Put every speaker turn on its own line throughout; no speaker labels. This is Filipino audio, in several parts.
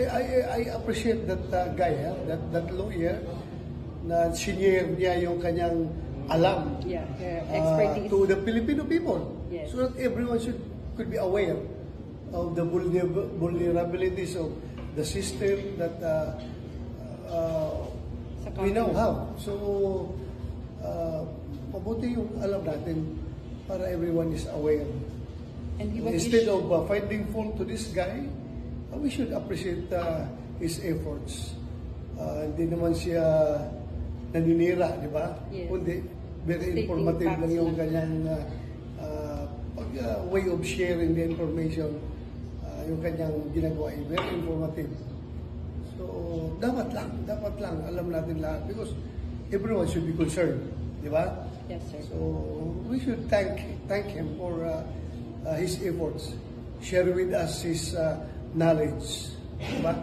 I appreciate that guy, that lawyer, na sinyer niya yung kanyang alam
expertise
to the Filipino people.
Yes.
So that everyone could be aware of the vulnerabilities of the system that we now have. So, mabuti yung alam natin para everyone is aware.
And
instead of finding fault to this guy, we should appreciate his efforts. Hindi naman siya naninira, di ba?
Yes.
Kundi very
Stating
informative lang yung
facts
kanyang way of sharing the information. Yung kanyang ginagawa ay very informative. So, dapat lang alam natin lahat because everyone should be concerned, di ba?
Yes, sir.
So, we should thank him for his efforts. Share with us his knowledge, diba?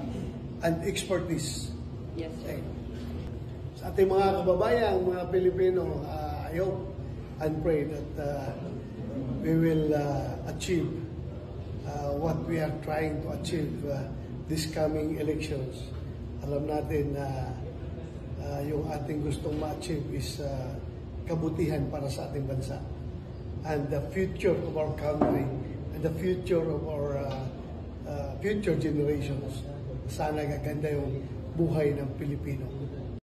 And expertise.
Yes, sir.
Sa ating mga kababayan, mga Pilipino, I hope and pray that we will achieve what we are trying to achieve this coming elections. Alam natin na yung ating gustong ma-achieve is kabutihan para sa ating bansa. And the future of our country and the future of our future generations. Sana gaganda yung buhay ng Pilipino.